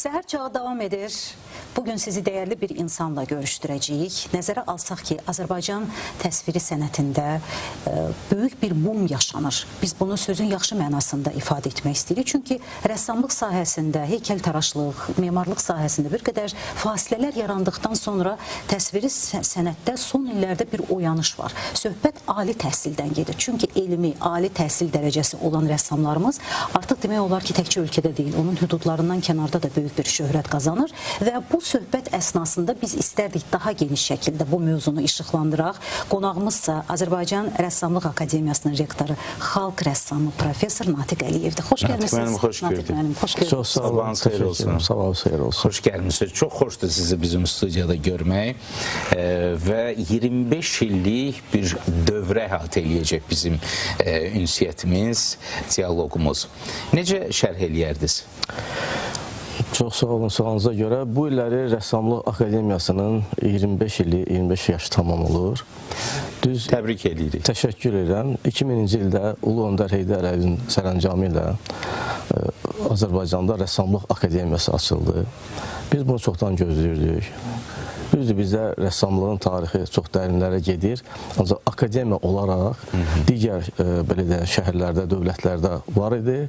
Səhər çağı davam edir. Bugün sizi dəyərli bir insanla görüşdürəcəyik. Nəzərə alsaq ki, Azərbaycan təsviri sənətində böyük bir boom yaşanır. Biz bunu sözün yaxşı mənasında ifadə etmək istəyirik. Çünki rəssamlıq sahəsində, heykəltaraşlıq, memarlıq sahəsində bir qədər fasilələr yarandıqdan sonra təsviri sənətdə son illərdə bir oyanış var. Söhbət ali təhsildən gedir. Çünki elmi, ali təhsil dərəcəsi olan rəssamlarımız artıq demək olar ki, təkcə ölkədə deyil, onun hüdudlarından kənarda da böyük bir şöhrət qazanır və bu söhbət əsnasında biz istərdik daha geniş şəkildə bu mövzunu işıqlandıraq. Qonağımızsa Azərbaycan Rəssamlıq Akademiyasının rektoru, xalq rəssamı professor Natiq Əliyevdir. Xoş gəlmisiniz. Xoş gördük. Çox sağ olun, xeyir olsun. Sağ olun, xeyir olsun. Xoş gəlmisiniz. Çox xoşdur sizi bizim studiyada görmək və 25 illik bir dövrə əhatə eləyəcək bizim ünsiyyətimiz, dialoqumuz. Necə şərh eləyərdiniz? Çox sağ olun, sualınıza görə. Bu illəri Rəssamlıq Akademiyasının 25 ili, 25 yaşı tamam olur. Düz təbrik edirik. Təşəkkür edirəm. 2000-ci ildə Ulu Öndər Heydər Əliyevin sərəncamı ilə Azərbaycanda Rəssamlıq Akademiyası açıldı. Biz bunu çoxdan gözləyirdik. Düzdür, bizdə rəssamlığın tarixi çox dərinlərə gedir. Ancaq akademiya olaraq digər belə də şəhərlərdə, dövlətlərdə var idi.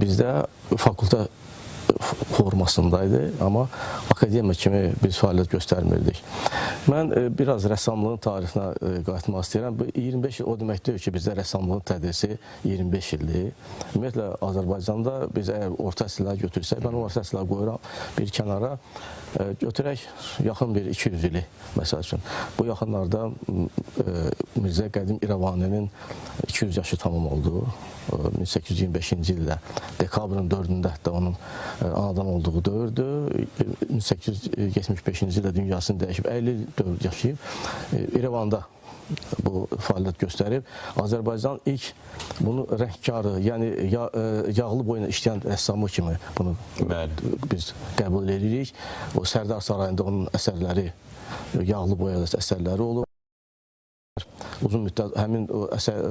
Bizdə fakültə formasındaydı, amma akademiya kimi biz fəaliyyət göstərmirdik. Mən biraz rəssamlığın tarixinə qayıtmaq istəyirəm. 25 il o demək deyil ki, bizdə rəssamlığın tədrisi 25 ildir. Ümumiyyətlə, Azərbaycanda biz əgər orta əsrlər götürsək, mən orta əsrlər qoyuram bir kənara, götürək yaxın bir 200 ili, məsəl üçün. Bu yaxınlarda Mirzə Qədim İrəvaninin 200 yaşı tamam oldu. 1825-ci ildə, dekabrın 4-də hətta onun anadan olduğu dövrdür. 1875-ci ildə dünyasını dəyişib, 54 yaşayıb İrəvanda bu fəaliyyət göstərib. Azərbaycan ilk bunu rəngkarı, yəni yağlı boyuna işləyən rəssamı kimi bunu biz qəbul edirik. O Sərdar Sarayında onun əsərləri, yağlı boyada əsərləri olub. Uzun müddət həmin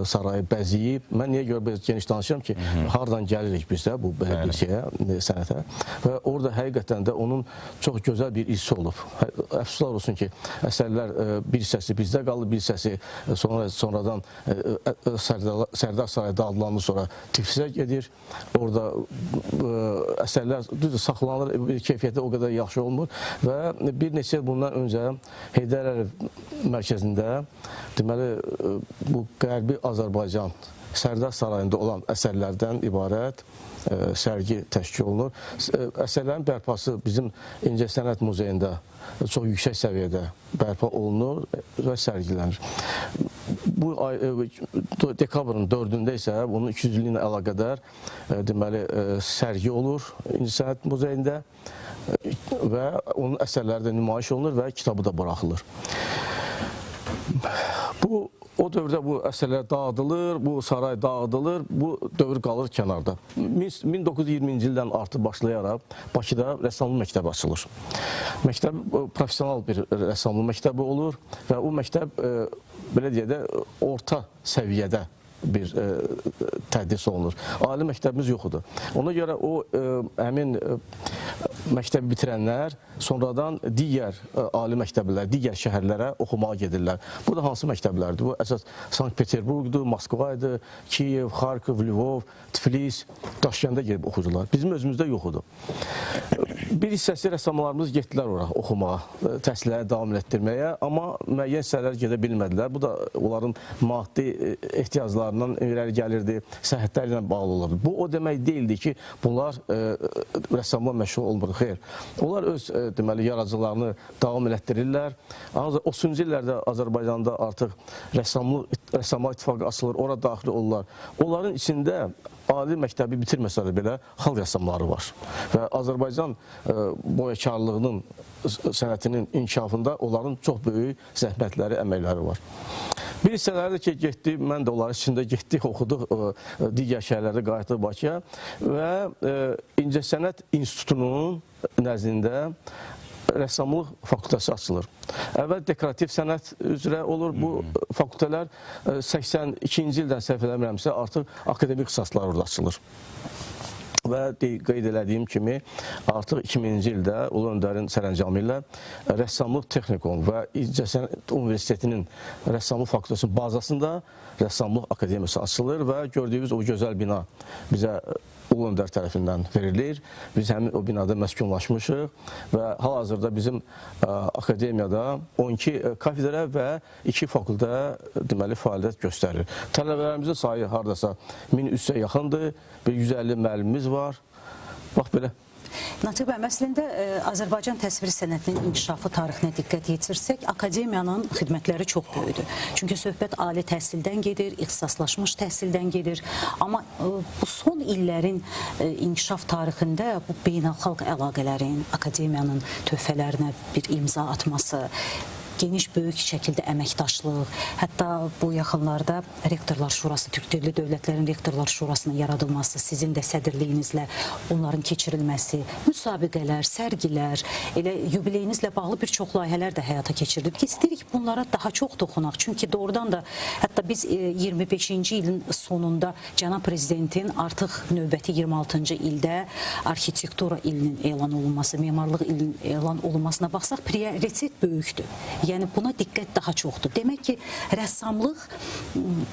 sarayı bəziyib. Mən niyə görə biraz geniş danışıram ki, hardan gəlirik biz də bu belə bir şeyə, sənətə və orada həqiqətən də onun çox gözəl bir irsi olub. Əfsuslar olsun ki, əsərlər bir hissəsi bizdə qalıb, bir hissəsi sonradan Sərdar Sarayda adlanır, sonra Tiflisə gedir. Orada əsərlər düzdür, saxlanılır, keyfiyyəti o qədər yaxşı olmur və bir neçə il bundan öncə Heydər Əliyev mərkəzində deməli, bu Qərbi Azərbaycan Sərdar Sarayında olan əsərlərdən ibarət sərgi təşkil olunur. Əsərlərin bərpası bizim İncəsənət Muzeyində çox yüksək səviyyədə bərpa olunur və sərgilənir. Bu ay dekabrın 4-də isə bunun 200 ili ilə əlaqədar deməli sərgi olur İncəsənət Muzeyində və onun əsərləri də nümayiş olunur və kitabı da buraxılır. O dövrdə bu əsərlər dağıdılır, bu saray dağıdılır, bu dövr qalır kənarda. 1920-ci ildən artıq başlayaraq Bakıda rəssamlıq məktəbi açılır. Məktəb professional bir rəssamlıq məktəbi olur və o məktəb, belə deyək də, orta səviyyədə bir tədris olunur. Ali məktəbimiz yoxdur. Ona görə o həmin məktəbi bitirənlər sonradan digər ali məktəblər, digər şəhərlərə oxumağa gedirlər. Bu da hansı məktəblərdir? Bu əsas Sankt-Peterburqdur, Moskvaydır, Kiyev, Xarkov, Lvov, Tiflis, Daşkəndə gedib oxucular. Bizim özümüzdə yoxdur. Bir hissəsi rəssamlarımız getdilər ora oxumağa, təhsilləri davam etdirməyə, amma müəyyən hissələr gedə bilmədilər. Bu da onların maddi ehtiyaclarından irəli gəlirdi, səhhətləri ilə bağlı olurdu. Bu o demək deyildi ki, bunlar rəssamla məşğul olmur. Xeyr. Onlar öz deməli yaradıcılarını davam elətdirirlər. Ancaq 30-cu illərdə Azərbaycanda artıq Rəssamlar İttifaqı açılır, ora daxil olurlar. Onların içində ali məktəbi bitirməsə də belə xalq rəssamları var. Və Azərbaycan boyakarlığının, sənətinin inkişafında onların çox böyük zəhmətləri, əməkləri var. Bir hissələri ki, getdi, mən də onların içində getdik, oxuduq, digər şəhərlərdə qayıtdıq Bakıya və İncəsənət İnstitutunun nəzdində rəssamlıq fakültəsi açılır. Əvvəl dekorativ sənət üzrə olur bu fakültələr. 82-ci ildən səhv eləmirəmsə artıq akademik ixtisaslar orada açılır. Və qeyd elədiyim kimi artıq 2000-ci ildə Ulu Öndərin sərəncamı ilə Rəssamlıq Texnikum və İncəsənət Universitetinin Rəssamlıq Fakültəsinin bazasında Rəssamlıq Akademiyası açılır və gördüyünüz o gözəl bina bizə Ulu Öndər tərəfindən verilir. Biz həmin o binada məskunlaşmışıq və hal-hazırda bizim akademiyada 12 kafedra və 2 fakültə deməli fəaliyyət göstərir. Tələbələrimizin sayı hardasa 1300-ə yaxındır, bir 150 müəllimimiz var. Bax belə. Natiq bəy, əslində Azərbaycan təsvir sənətinin inkişafı tarixinə diqqət yetirsək, akademiyanın xidmətləri çox böyükdür. Çünki söhbət ali təhsildən gedir, ixtisaslaşmış təhsildən gedir. Amma bu son illərin inkişaf tarixində bu beynəlxalq əlaqələrin, akademiyanın töhfələrinə bir imza atması, geniş, böyük şəkildə əməkdaşlıq, hətta bu yaxınlarda Rektorlar Şurası, Türk Dilli Dövlətlərin Rektorlar Şurasının yaradılması, sizin də sədrliyinizlə onların keçirilməsi, müsabiqələr, sərgilər, elə yubileyinizlə bağlı bir çox layihələr də həyata keçirilir ki, istəyirik bunlara daha çox toxunaq. Çünki doğrudan da hətta biz 25-ci ilin sonunda Cənab Prezidentin artıq növbəti 26-cı ildə arxitektura ilinin elan olunması, memarlıq ilinin elan olunmasına baxsaq, prioritet böyükdür. Yəni buna diqqət daha çoxdur. Demək ki, rəssamlıq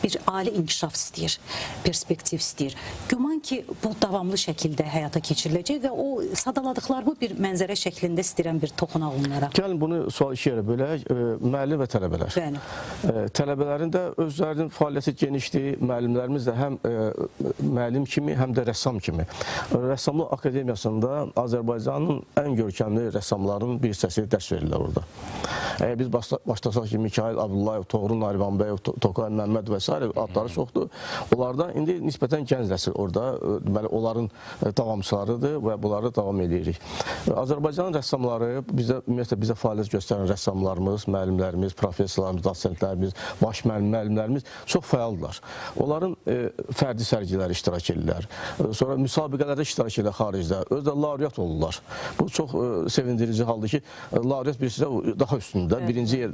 bir ali inkişaf istəyir, perspektiv istəyir. Güman ki, bu davamlı şəkildə həyata keçiriləcək və o sadaladıqlarımı bir mənzərə şəklində istəyirəm bir toxunaq onlara. Gəlin bunu sual iki yerə bölək. Müəllim və tələbələr. Bəli. Tələbələrin də özlərinin fəaliyyəti genişdir. Müəllimlərimiz də həm müəllim kimi, həm də rəssam kimi. Rəssamlıq Akademiyasında Azərbaycanın ən görkəmli rəssamlarının bir hissəsi dərs verirlər orada. Biz başlasaq ki, Mikail Abdullayev, Toğrul Narimanbəyev, Tokay Məmməd və s. adları çoxdur. Onlardan indi nisbətən gənc nəsil orada, deməli, onların davamçılarıdır və bunları davam edirik. Azərbaycanın rəssamları, ümumiyyətlə bizə fəaliyyət göstərən rəssamlarımız, müəllimlərimiz, professorlarımız, dosentlərimiz, baş müəllimlərimiz çox fəaldırlar. Onların fərdi sərgiləri iştirak edirlər. Sonra müsabiqələrdə iştirak edirlər xaricdə. Özü də laureat olurlar. Bu çox sevindirici haldır ki, laureat birisi də daha üstündə. Birinci yer,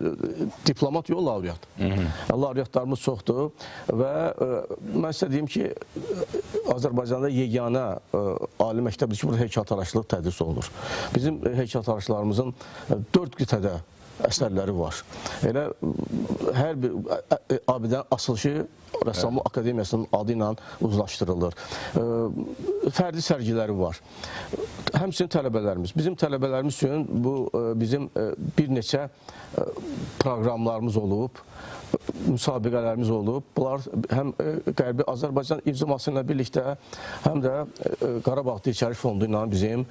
diplomat yox, laureat. Laureatlarımız çoxdur və mən sizə deyim ki, Azərbaycanda yeganə ali məktəbdir ki, burada heykəltaraşlıq tədris olunur. Bizim heykəltaraşlarımızın 4 qitədə əsərləri var. Elə hər bir abidənin açılışı Rəssamlıq Akademiyasının adı ilə uzlaşdırılır. Fərdi sərgiləri var. Həmçinin tələbələrimiz. Bizim tələbələrimiz üçün bu bizim bir neçə proqramlarımız olub, müsabiqələrimiz olub. Bunlar həm Qərbi Azərbaycan icması ilə birlikdə, həm də Qarabağ Dilçəri Fondu ilə bizim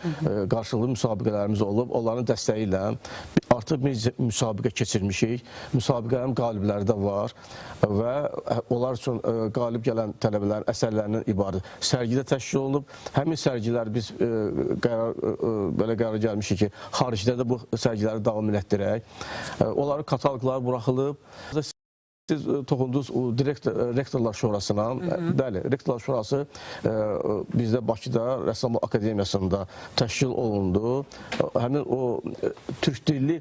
qarşılıqlı müsabiqələrimiz olub. Onların dəstəyi ilə artıq bir müsabiqə keçirmişik. Müsabiqələrin qalibləri də var və onlar üçün qalib gələn tələbələrin əsərlərindən ibarət sərgidə təşkil olunub. Həmin sərgilər biz belə qərar gəlmişik ki, xaricdə də bu sərgiləri davam etdirək. Onların kataloqları buraxılıb. Siz toxundunuz Rektorlar Şurasına. Bəli, Rektorlar Şurası bizdə Bakıda Rəssamlıq Akademiyasında təşkil olundu. Həmin o Türk dilli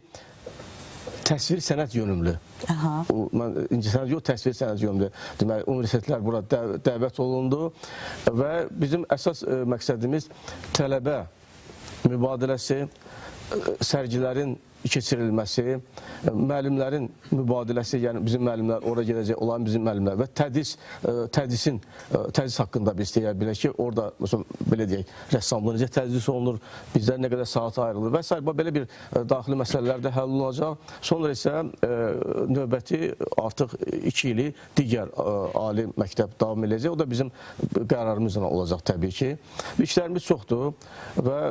təsvir sənət yönümlü. İncəsənət yox, təsvir sənət yönümlü. Deməli, universitetlər bura dəvət olundu və bizim əsas məqsədimiz tələbə mübadiləsi, sərgilərin keçirilməsi, müəllimlərin mübadiləsi, yəni bizim müəllimlər ora gedəcək, olan bizim müəllimlər və tədris haqqında biz deyə bilək ki, orada, məsələn, belə deyək, rəssamlıq necə tədris olunur, bizlər nə qədər saat ayrılır və s. Belə bir daxili məsələlər də həll olunacaq. Sonra isə növbəti artıq 2 ili digər ali məktəb davam edəcək. O da bizim qərarımızla olacaq təbii ki. İşlərimiz çoxdur və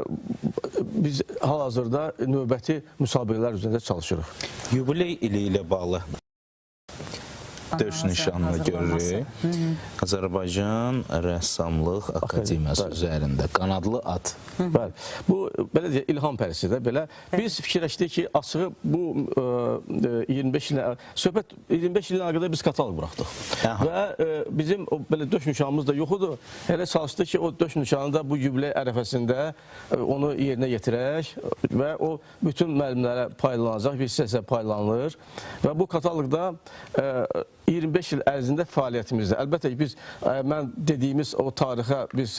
biz hal-hazırda növbəti müsabiqələr üzrində çalışırıq. Yubiley ili ilə bağlı döş nişanını görürük. Azərbaycan Rəssamlıq Akademiyası üzərində qanadlı at. Bəli. Bu, belə deyək, ilham pərisidir. Belə. Biz fikirləşdik ki, açığı bu 25 illə, söhbət 25 illə qədər biz kataloq buraxdıq. Və bizim belə döş nişanımız da yoxudur. Elə çalışdıq ki, o döş nişanı da bu yubiley ərəfəsində onu yerinə yetirək və o bütün müəllimlərə paylanacaq, bir hissəsə paylanılır. Və bu kataloqda 25 il ərzində fəaliyyətimizdə, əlbəttə ki, biz, mən dediyimiz o tarixə biz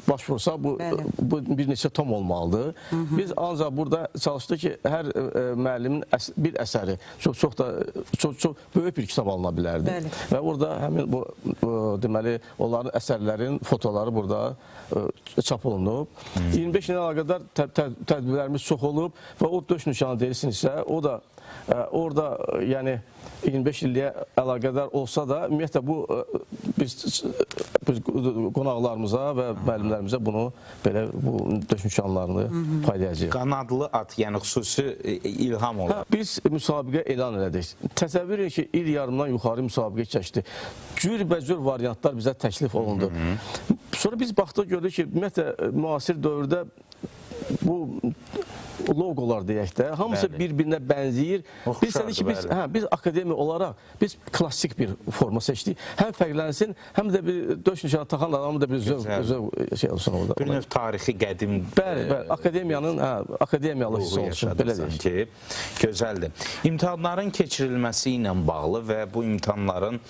başvursaq, bu bir neçə tom olmalıdır. Biz ancaq burada çalışdıq ki, hər müəllimin bir əsəri çox böyük bir kitab alına bilərdi. Və orada həmin bu, deməli, onların əsərlərin fotoları burada çap olunub. 25 ilə əlaqədar tədbirlərimiz çox olub və o döş nişanı deyilsinizsə, o da orada, yəni 25 illiyə əlaqədar olsa da, ümumiyyətlə bu biz qonaqlarımıza və müəllimlərimizə bunu belə bu döş nişanlarını paylayacağıq. Qanadlı at, yəni xüsusi ilham olur. Biz müsabiqə elan elədik. Təsəvvür edin ki, il yarımdan yuxarı müsabiqə keçdi. Cürbəcür variantlar bizə təklif olundu. Sonra biz baxdıq, gördük ki, ümumiyyətlə müasir dövrdə bu loqolar deyək də, hamısı bir-birinə bənzəyir. Biz dedik ki, biz akademiya olaraq biz klassik bir forma seçdik. Həm fərqlənsin, həm də bir döş nişanı taxan adamı da bir zövq şey olsun orada. Bir növ tarixi qədim. Bəli, akademiyanın akademiyalı hissi olsun, belə deyək. Gözəldir. İmtahanların keçirilməsi ilə bağlı və bu imtahanların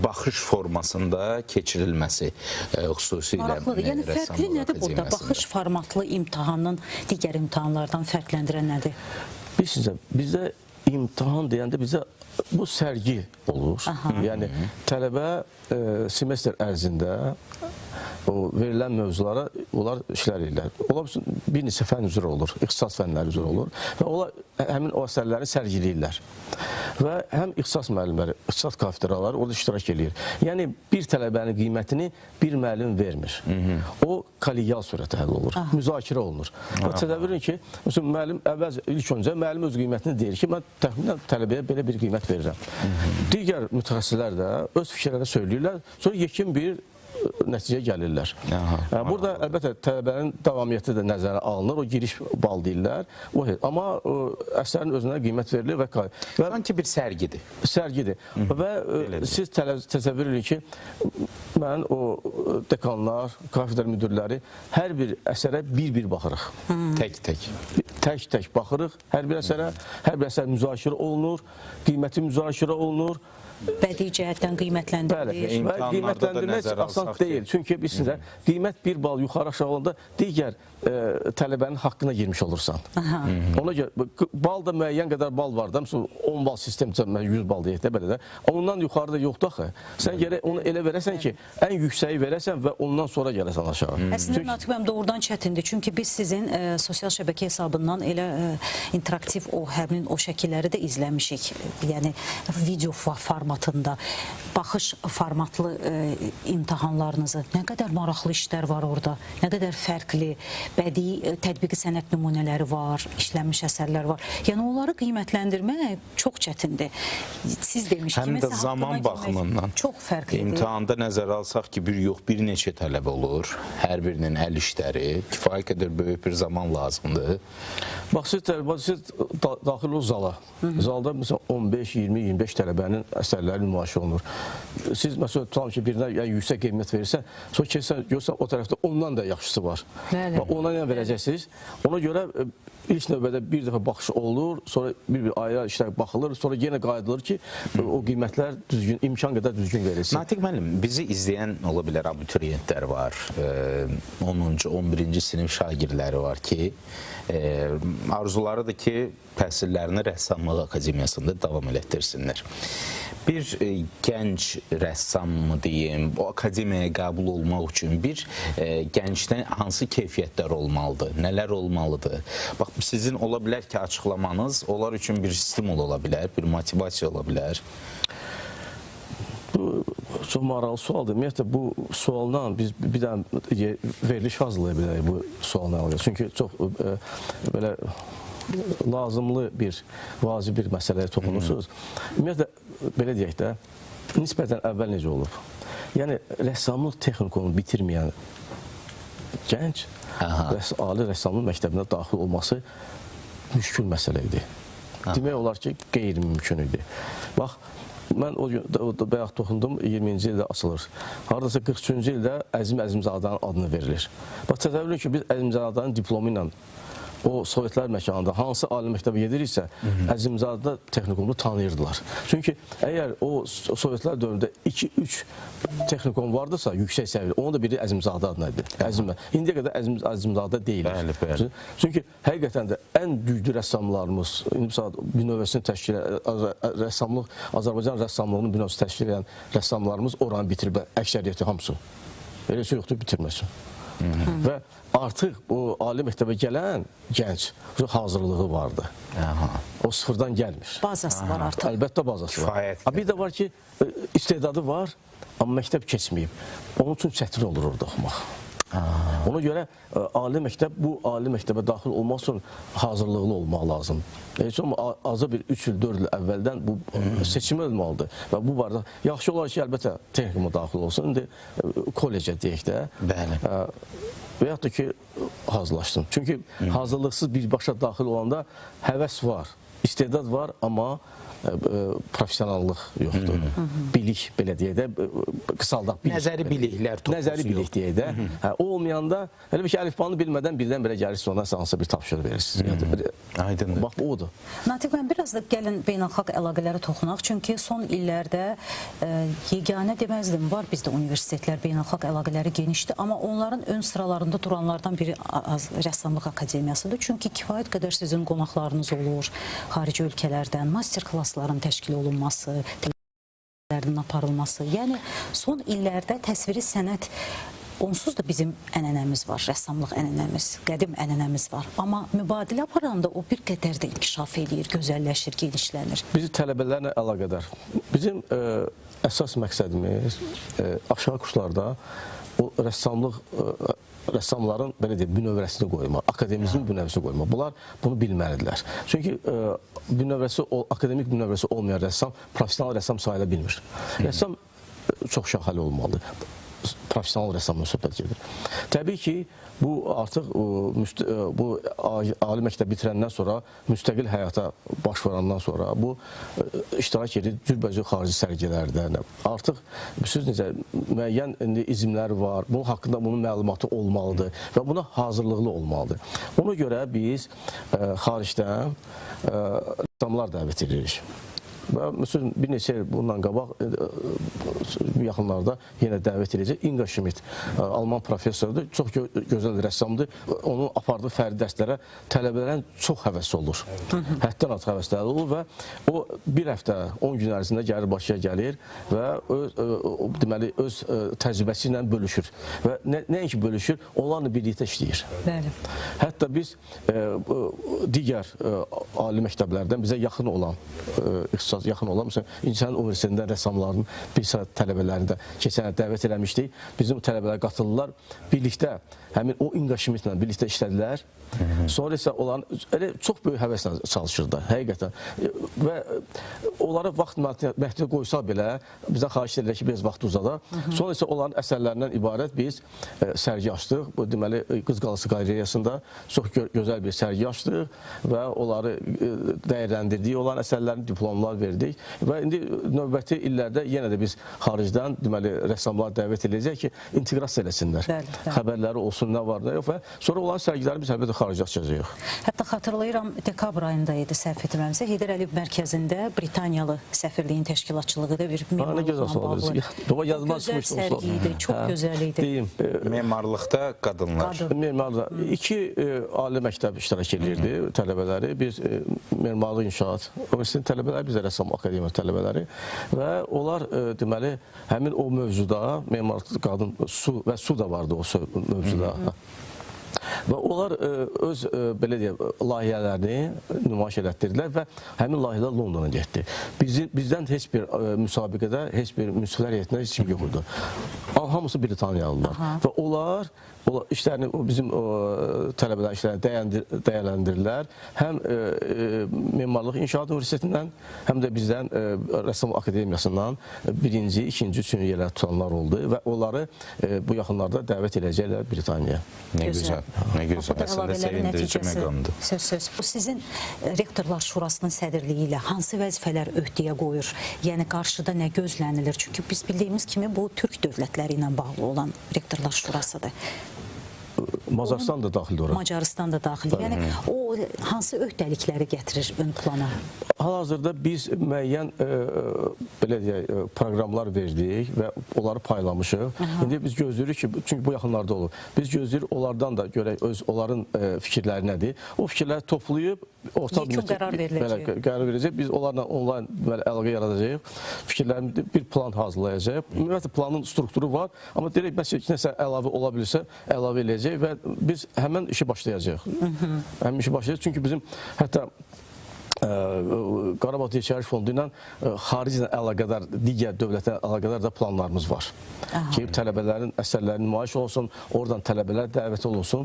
baxış formasında keçirilməsi xüsusilə maraqlıdır. Yəni fərqli nədir burada? Baxış formatlı imtahanın digər imtahanlardan fərqləndirən nədir? Bizdə imtahan deyəndə bizə bu sərgi olur. Yəni tələbə semestr ərzində o verilən mövzulara onlar işlər edirlər. Ola bilsin, bir neçə fənn üzrə olur, ixtisas fənləri üzrə olur və onlar həmin o əsərləri sərgiləyirlər. Və həm ixtisas müəllimləri, ixtisas kafedraları orada iştirak edir. Yəni bir tələbənin qiymətini bir müəllim vermir. O kollegial surətdə həll olur, müzakirə olunur. Və təsəvvür edin ki, müəllim ilk öncə müəllim öz qiymətini deyir ki, mən təxminən tələbəyə belə bir qiymət verirəm. Digər mütəxəssislər də öz fikirlərini söyləyirlər, sonra yekun bir nəticəyə gəlirlər. Burada əlbəttə tələbənin davamiyyəti də nəzərə alınır, o giriş bal deyirlər. Amma əsərin özünə qiymət verilir və sanki bir sərgidir. Sərgidir. Və siz təsəvvür edin ki, mən o dekanlar, kafedra müdirləri hər bir əsərə bir-bir baxırıq. Tək-tək. Tək-tək baxırıq hər bir əsərə, hər bir əsər müzakirə olunur, qiyməti müzakirə olunur. Bədii cəhətdən qiymətləndirilir. Və qiymətləndirmək asan deyil. Çünki bizdə qiymət bir bal yuxarı aşağı olanda digər tələbənin haqqına girmiş olursan. Ona görə bal da müəyyən qədər bal var da, məsələn 10 bal sistemcə 100 bal deyək də belə də. Ondan yuxarıda yoxdur axı. Sən gərək onu elə verəsən ki, ən yüksəyi verəsən və ondan sonra gələsən aşağı. Əslində Natiq müəllim doğrudan çətindir. Çünki biz sizin sosial şəbəkə hesabından elə interaktiv həmin o şəkilləri də izləmişik. Yəni video formatında baxış formatlı imtahanlarınızı, nə qədər maraqlı işlər var orada, nə qədər fərqli bədii tətbiqi sənət nümunələri var, işlənmiş əsərlər var. Yəni onları qiymətləndirmək çox çətindir. Siz demiş kimi həm də zaman baxımından çox fərqlidir. İmtahanda nəzərə alsaq ki, bir neçə tələbə olur. Hər birinin əl işləri, kifayət qədər böyük bir zaman lazımdır. Bax, siz daxil o zala. Zalda məsələn 15, 20, 25 tələbənin əsərləri nümayiş olunur. Siz məsələn tutalım ki, birinə yüksək qiymət verirsən, sonra keçsən, görsən o tərəfdə ondan da yaxşısı var. Ona nə verəcəksiniz? Ona görə ilk növbədə bir dəfə baxış olur, sonra bir ayrı işlər baxılır, sonra yenə qayıdılır ki, o qiymətlər düzgün, imkan qədər düzgün verilsin. Natiq müəllim, bizi izləyən ola bilər abituriyentlər var, 10-cu, 11-ci sinif şagirdləri var ki, arzularıdır ki, təhsillərini Rəssamlıq Akademiyasında davam elətdirsinlər. Bir gənc rəssam mı deyim, o akademiyaya qəbul olmaq üçün bir gəncdən hansı keyfiyyətlər olmalıdır, nələr olmalıdır? Bax, sizin ola bilər ki, açıqlamanız onlar üçün bir stimul ola bilər, bir motivasiya ola bilər. Bu çox maraqlı sualdır. Ümumiyyətlə, bu sualdan biz bir dənə veriliş hazırlaya bilərik bu sualına alıyor. Çünki çox belə lazımlı bir, vacib bir məsələyə toxunursunuz. Ümumiyyətlə, belə deyək də, nisbətən əvvəl necə olub? Yəni, rəssamlıq texnikumunu bitirməyən gənc, ali rəssamlıq məktəbinə daxil olması müşkül məsələ idi. Demək olar ki, qeyri-mümkün idi. Bax, mən o gün bayaq toxundum, 20-ci ildə açılır. Haradasa 43-cü ildə Əzim Əzimzadanın adını verilir. Bax, təsəvvür edin ki, biz Əzimzadanın diplomu ilə o Sovetlər məkanında hansı ali məktəbə gediriksə, Əzimzadə texnikumunu tanıyırdılar. Çünki əgər o Sovetlər dövründə 2-3 texnikum vardısa, yüksək səviyyə, onun da biri Əzimzadə adına idi. İndiyə qədər Əzimzadə deyilir. Bəli, bəli. Çünki həqiqətən də ən güclü rəssamlarımız, bünövrəsini təşkil edən rəssamlıq, Azərbaycan rəssamlığının bünövrəsini təşkil edən rəssamlarımız oranı bitiriblər, əksəriyyəti hamısı. Elə şey yoxdur, bitirməsin. Və artıq o ali məktəbə gələn gənc hazırlığı vardı. O sıfırdan gəlmir. Bazası var artıq. Əlbəttə bazası var. Kifayət. Bir də var ki, istedadı var, amma məktəb keçməyib. Onun üçün çətin olur orada oxumaq. Ona görə bu ali məktəbə daxil olmaq üçün hazırlıqlı olmaq lazım. Heç olmasa azı bir 3 il, 4 il əvvəldən bu seçimi olmalıdır. Və bu barədə yaxşı olar ki, əlbəttə texnikuma daxil olsun. İndi kollecə deyək də. Bəli. Və yaxud da ki, hazırlaşsın. Çünki hazırlıqsız birbaşa daxil olanda həvəs var, istedad var, amma professionallıq yoxdur. Bilik, belə deyək də, qısaldaq bilik. Nəzəri biliklər toplusu Nəzəri bilik deyək də. O olmayanda, elə bir ki, əlifbanı bilmədən birdən-birə gəlirsiniz, ondan hansısa bir tapşırıq verirsiniz. Aydındır. Bax, bu odur. Natiq bəy, biraz da gəlin beynəlxalq əlaqələrə toxunaq. Çünki son illərdə yeganə deməzdim, var bizdə universitetlər, beynəlxalq əlaqələri genişdir. Amma onların ön sıralarında duranlardan biri Rəssamlıq Akademiyasıdır. Çünki kifayət qədər sizin qonaqlarınız olur, xarici ölkələrdən, master klassların təşkil olunması, tədbirlərin aparılması. Yəni, son illərdə təsviri sənət, onsuz da bizim ənənəmiz var, rəssamlıq ənənəmiz, qədim ənənəmiz var. Amma mübadilə aparanda o bir qədər də inkişaf edir, gözəlləşir, genişlənir. Bizi tələbələrlə əlaqədar. Bizim əsas məqsədimiz aşağı kurslarda o rəssamların belə deyək, bünövrəsini qoymaq, akademimizin bünövrəsini qoymaq. Bunlar bunu bilməlidirlər. Çünki akademik bünövrəsi olmayan rəssam professional rəssam sayıla bilmir. Rəssam çox şaxəli olmalıdır. Professional rəssamla söhbət gedir. Təbii ki, bu artıq bu ali məktəb bitirəndən sonra, müstəqil həyata baş vurandan sonra bu iştirak edir cürbəcür xarici sərgilərdə. Artıq müəyyən izmlər var, bunun haqqında bunun məlumatı olmalıdır və buna hazırlıqlı olmalıdır. Ona görə biz xaricdən rəssamlar dəvət edirik. Və məsələn, bir neçə il bundan qabaq yaxınlarda yenə dəvət edəcək. Inga Schmidt, Alman professordur, çox gözəl rəssamdır. Onun apardığı fərdi dərslərə tələbələrin çox həvəsi olur. Həddən artıq həvəsləri olur və o bir həftə, 10 gün ərzində gəlir, Bakıya gəlir və deməli, öz təcrübəsi ilə bölüşür. Və nəinki bölüşür, onlarla birlikdə işləyir. Bəli. Hətta biz digər ali məktəblərdən bizə yaxın olan yaxın olan, məsələn, İncəsənət Universitetində rəssamların bir sıra tələbələrini də keçən il dəvət eləmişdik. Bizim tələbələr qatıldılar. Birlikdə, həmin o Inga Schmidtlə birlikdə işlədilər. Sonra isə onların çox böyük həvəslə çalışırdı, həqiqətən. Və onlara vaxt məhdud qoysaq belə, bizdən xahiş edirlər ki, biraz vaxt uzadaq. Sonra isə onların əsərlərindən ibarət biz sərgi açdıq. Bu, deməli, Qız Qalası Qalereyasında çox gözəl bir sərgi açdıq və onları dəyərləndirdik. Onların əsərlərini diplomlar verdik və indi növbəti illərdə yenə də biz xaricdən, deməli, rəssamlar dəvət edəcək ki, inteqrasiya eləsinlər. Xəbərləri olsun, nə var, nə yox və sonra olan sərgiləri biz əlbəttə xaricə açacağıq. Hətta xatırlayıram, dekabr ayında idi, səhv etmirəmsə, Heydər Əliyev mərkəzində Britaniyalı səfirliyin təşkilatçılığı da bir memarlıqla bağlı. Gözəl sərgi idi, çox gözəl idi. Memarlıqda qadınlar. Memarlıqda 2 ali məktəb iştirak edirdi tələbələri. Biz memarlıq inşaat universitetin tələbələri, biz də rəssam akademiya tələbələri və onlar deməli həmin o mövzuda memarlıq qadın su da vardı o mövzuda. Və onlar öz belə deyək, layihələrini nümayiş elətdirdilər və həmin layihələr Londona getdi. Bizdən heç bir müsabiqədə, heç bir münsiflər heyətində heç kim yox idi. Hamısı Britaniyalılar və onlar işlərini, bizim tələbələr işlərini dəyərləndirirlər. Həm Memarlıq İnşaat Universitetindən, həm də bizdən Rəssam Akademiyasından birinci, ikinci, üçüncü yerlər tutanlar oldu və onları bu yaxınlarda dəvət edəcəklər Britaniyaya. Ne güzel, ne güzel. Əslində sevindirici məqamdır. Söz. Bu sizin Rektorlar Şurasının sədrliyi ilə hansı vəzifələr öhdəyə qoyur? Yəni qarşıda nə gözlənilir? Çünki biz bildiyimiz kimi bu Türk dövlətləri ilə bağlı olan Rektorlar Şurasıdır. Macaristan da daxildir ora. Macaristan da daxildir. Yəni o hansı öhdəlikləri gətirir ön plana? Hal-hazırda biz müəyyən belə deyək, proqramlar verdik və onları paylamışıq. İndi biz gözləyirik ki, çünki bu yaxınlarda olur. Biz gözləyirik onlardan da görək onların fikirləri nədir. O fikirləri toplayıb yekun qərar veriləcək. Qərar verəcək. Biz onlarla onlayn əlaqə yaradacağıq. Fikirlərimizi bir plan hazırlayacağıq. Ümumiyyətlə planın strukturu var, amma deyək məsələn nəsə əlavə ola bilirsə əlavə eləyəcək və biz həmin işi başlayacağıq. Həmin işi başlayacağıq. Çünki bizim hətta Qarabağ Dirçəliş Fondu ilə xariclə əlaqədar, digər dövlətlə əlaqədar da planlarımız var. Ki, tələbələrin əsərləri nümayiş olsun, oradan tələbələr dəvət olunsun.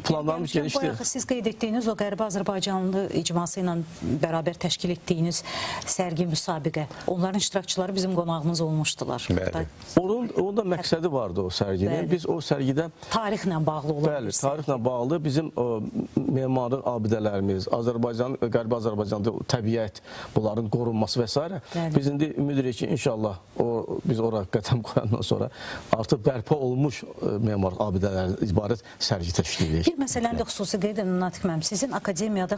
Planlarımız genişdir. Siz qeyd etdiyiniz o Qərbi Azərbaycanlı icması ilə bərabər təşkil etdiyiniz sərgi müsabiqə, onların iştirakçıları bizim qonağımız olmuşdular. Onun da məqsədi vardı o sərginin. Biz o sərgidə tarixlə bağlı olan. Bəli, tarixlə bağlı bizim memarlıq abidələrimiz, Qərbi Azərbaycanda təbiət, bunların qorunması və s. Biz indi ümid edirik ki, inşallah biz ora qədəm qoyandan sonra artıq bərpa olmuş memar abidələrdən ibarət sərgi təşkil edirik. Bir məsələni də xüsusi qeyd edim, Natiq müəllim, sizin akademiyada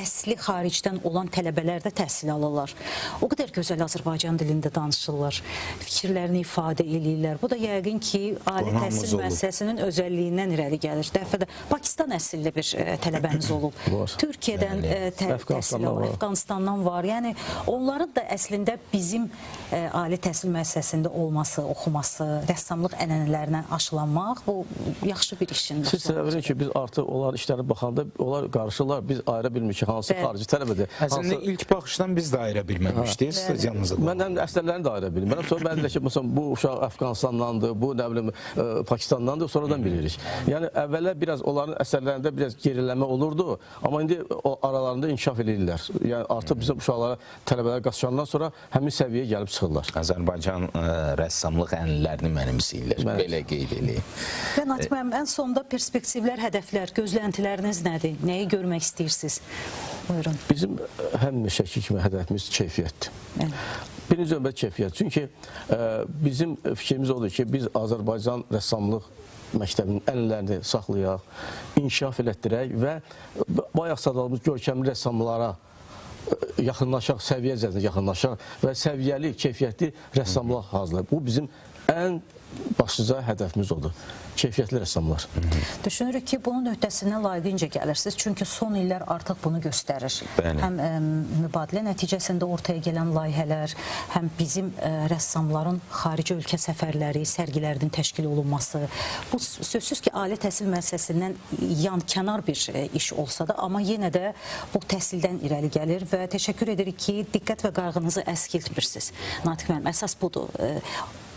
əsli xaricdən olan tələbələr də təhsil alırlar. O qədər gözəl Azərbaycan dilində danışırlar, fikirlərini ifadə edirlər. Bu da yəqin ki, ali təhsil müəssisəsinin özəlliyindən irəli gəlir. Dəfədə Pakistan əsilli bir tələbəniz olub. Türkiyədən təhsil alır, Əfqanistandan var. Yəni, onların da əslində bizim ali təhsil müəssisəsində olması, oxuması, rəssamlıq ənənələrinə aşılanmaq, bu yaxşı bir işin. Siz təsəvvür edin ki, biz artıq onların işlərinə baxanda, onlar qarışırlar, biz ayıra bilmirik ki, hansı xarici tələbədir. Əslində, ilk baxışdan biz də ayıra bilməmişdik studiyamızda. Mən həm əsərlərini də ayıra bilmirəm. Sonra mən deyirəm ki, məsələn, bu uşaq Əfqanistandandır, bu, nə bilim, Pakistandandır, sonradan bilirik. Yəni, əvvəllər biraz onların əsərlərində biraz geriləmə olurdu, amma indi o aralarında inkişaf edirlər. Yəni, artıq bizim uşaqlara tələbələr qaçandan sonra həmin səviyyəyə gəlib çıxırlar. Azərbaycan rəssamlıq ənənələrini mənimsəyirlər, belə qeyd edeyim. Və Natiq müəllim, ən sonda perspektivlər, hədəflər, gözləntiləriniz nədir? Nəyi görmək istəyirsiniz? Buyurun. Bizim həmişəki kimi hədəfimiz keyfiyyətdir. Birinci növbədə keyfiyyət. Çünki bizim fikrimiz odur ki, biz Azərbaycan rəssamlıq məktəbinin ənənələrini saxlayaq, inkişaf elətdirək və bayaq sadalımız görkəmli rəssamlara yaxınlaşaq, səviyyə cəhətində yaxınlaşaq və səviyyəli, keyfiyyətli rəssamlar hazırlayaq. Bu bizim ən başlıca hədəfimiz odur. Keyfiyyətli rəssamlar. Düşünürük ki, bunun öhdəsindən layiqincə gəlirsiniz. Çünki son illər artıq bunu göstərir. Həm mübadilə nəticəsində ortaya gələn layihələr, həm bizim rəssamların xarici ölkə səfərləri, sərgilərinin təşkil olunması. Bu sözsüz ki, ali təhsil müəssisəsindən yan-kənar bir iş olsa da, amma yenə də bu təhsildən irəli gəlir və təşəkkür edirik ki, diqqət və qayğınızı əskiltmirsiniz. Natiq müəllim, əsas budur.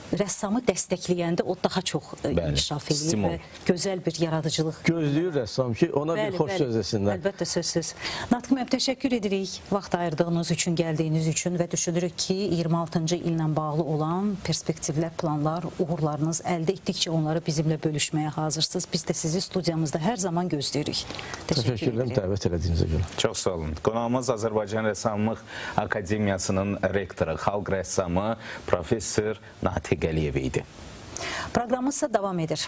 Rəssamı dəstəkləyəndə o daha çox inkişaf edir və gözəl bir yaradıcılıq. Gözləyir rəssam ki, ona bir xoş söz desinlər. Əlbəttə, sözsüz. Natiq müəllim, təşəkkür edirik vaxt ayırdığınız üçün, gəldiyiniz üçün və düşünürük ki, 26-cı illə bağlı olan perspektivlər, planlar, uğurlarınız əldə etdikcə onları bizimlə bölüşməyə hazırsınız. Biz də sizi studiyamızda hər zaman gözləyirik. Təşəkkür edirəm dəvət elədiyinizə görə. Çox sağ olun. Qonağımız Azərbaycan Rəssamlıq Akademiyasının rektoru, xalq rəssamı, professor Natiq Əliyev idi. Proqramımız isə davam edir.